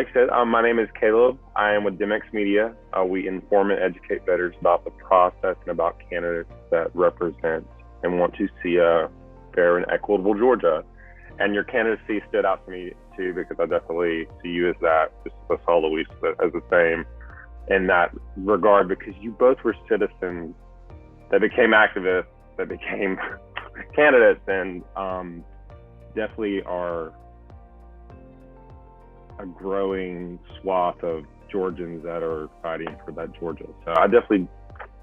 like I said, my name is Caleb. I am with DemX Media. We inform and educate voters about the process and about candidates that represent and want to see a fair and equitable Georgia. And your candidacy stood out to me too, because I definitely see you as that, just as I saw Luis as the same in that regard, because you both were citizens that became activists, that became candidates, and definitely are a growing swath of Georgians that are fighting for that Georgia. So I definitely,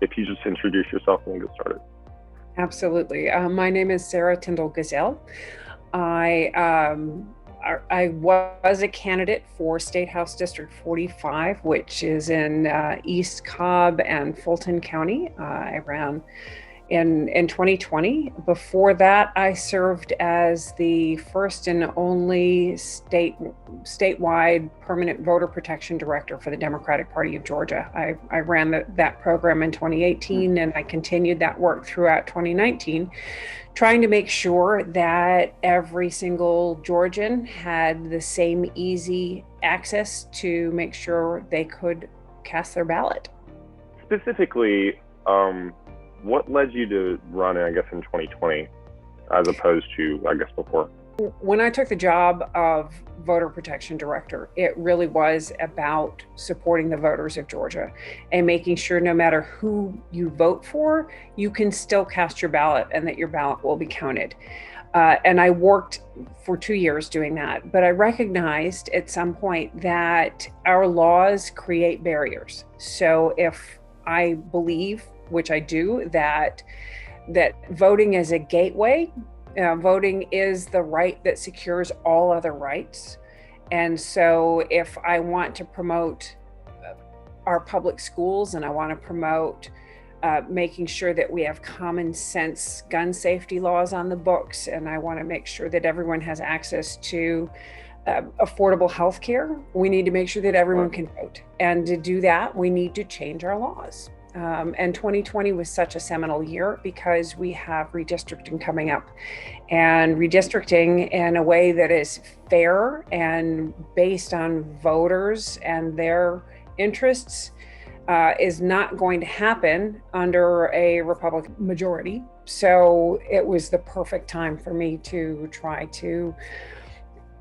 if you just introduce yourself and get started. Absolutely. My name is Sara Ghazal. I was a candidate for State House District 45, which is in East Cobb and Fulton County. I ran in 2020. Before that, I served as the first and only statewide permanent voter protection director for the Democratic Party of Georgia. I ran that program in 2018, and I continued that work throughout 2019, trying to make sure that every single Georgian had the same easy access to make sure they could cast their ballot. Specifically, what led you to run, I guess, in 2020, as opposed to, I guess, before? When I took the job of voter protection director, it really was about supporting the voters of Georgia and making sure no matter who you vote for, you can still cast your ballot and that your ballot will be counted. And I worked for 2 years doing that, but I recognized at some point that our laws create barriers. So if I believe, which I do, that voting is a gateway. Voting is the right that secures all other rights. And so if I want to promote our public schools, and I want to promote making sure that we have common sense gun safety laws on the books, and I want to make sure that everyone has access to affordable health care, we need to make sure that everyone can vote. And to do that, we need to change our laws. And 2020 was such a seminal year because we have redistricting coming up, and redistricting in a way that is fair and based on voters and their interests is not going to happen under a Republican majority. So it was the perfect time for me to try to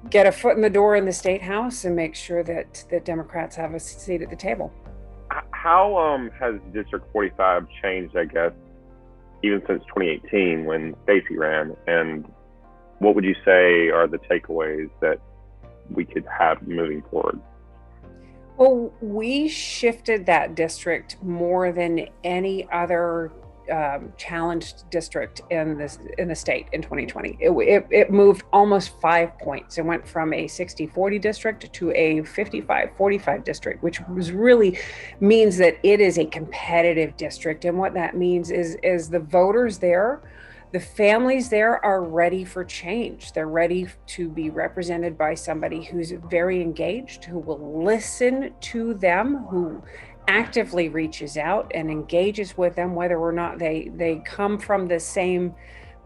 get a foot in the door in the State House and make sure that Democrats have a seat at the table. How has District 45 changed, I guess, even since 2018 when Stacey ran? And what would you say are the takeaways that we could have moving forward? Well, we shifted that district more than any other challenged district in the state in 2020. It moved almost 5 points. It went from a 60-40 district to a 55-45 district, which really means that it is a competitive district. And what that means is the voters there, the families there are ready for change. They're ready to be represented by somebody who's very engaged, who will listen to them, who actively reaches out and engages with them, whether or not they come from the same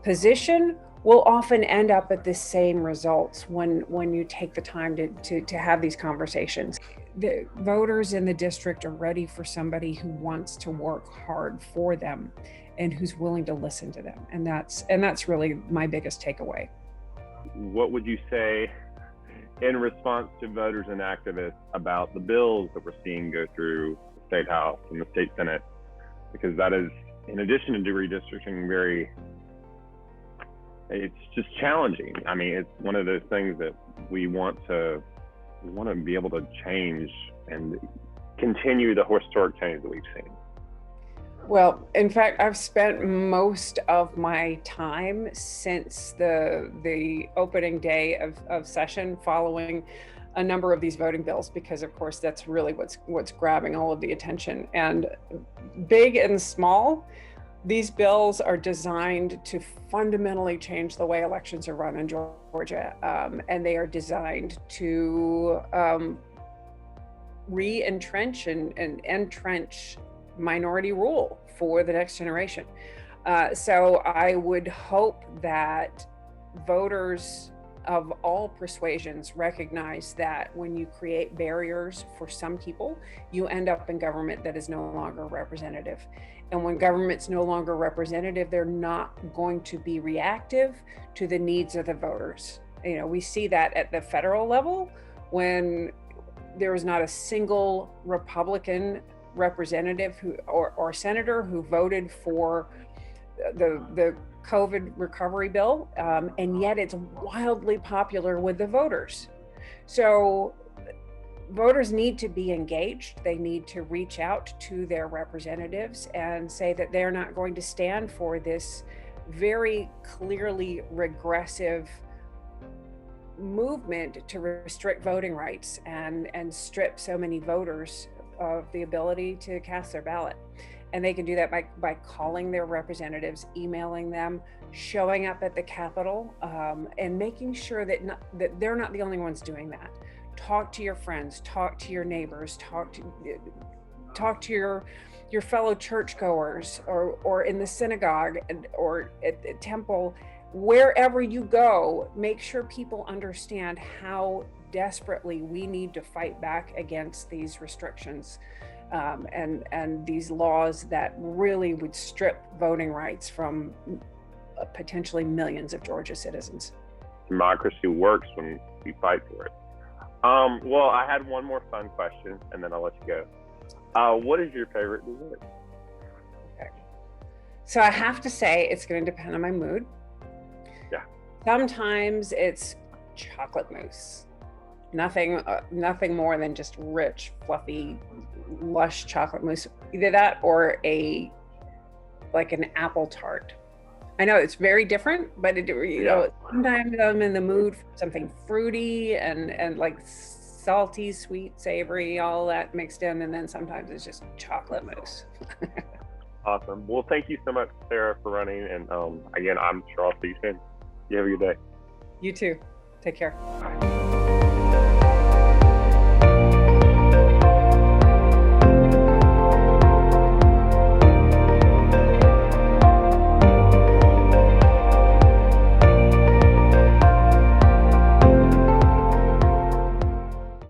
position, will often end up at the same results when you take the time to have these conversations. The voters in the district are ready for somebody who wants to work hard for them and who's willing to listen to them. And that's really my biggest takeaway. What would you say in response to voters and activists about the bills that we're seeing go through the State House and the State Senate? Because that is, in addition to redistricting, it's just challenging. I mean, it's one of those things that we want to be able to change and continue the historic change that we've seen. Well, in fact, I've spent most of my time since the opening day of session following a number of these voting bills, because of course that's really what's grabbing all of the attention. And big and small, these bills are designed to fundamentally change the way elections are run in Georgia, and they are designed to re-entrench and entrench minority rule for the next generation. So I would hope that voters of all persuasions recognize that when you create barriers for some people, you end up in government that is no longer representative. And when government's no longer representative, they're not going to be reactive to the needs of the voters. You know, we see that at the federal level when there is not a single Republican representative or senator who voted for the COVID recovery bill, and yet it's wildly popular with the voters. So voters need to be engaged. They need to reach out to their representatives and say that they're not going to stand for this very clearly regressive movement to restrict voting rights and strip so many voters of the ability to cast their ballot. And they can do that by calling their representatives, emailing them, showing up at the Capitol, and making sure that they're not the only ones doing that. Talk to your friends, talk to your neighbors, talk to your fellow churchgoers, or in the synagogue or at the temple. Wherever you go, make sure people understand how desperately we need to fight back against these restrictions and these laws that really would strip voting rights from potentially millions of Georgia citizens. Democracy works when we fight for it. Well, I had one more fun question, and then I'll let you go. What is your favorite dessert? Okay. So I have to say it's going to depend on my mood. Yeah. Sometimes it's chocolate mousse. Nothing more than just rich, fluffy, lush chocolate mousse. Either that or like an apple tart. I know it's very different, but sometimes I'm in the mood for something fruity and like salty, sweet, savory, all that mixed in, and then sometimes it's just chocolate mousse. Awesome. Well, thank you so much, Sara, for running, and again, I'm sure I'll see you soon. You have a good day. You too. Take care. Bye.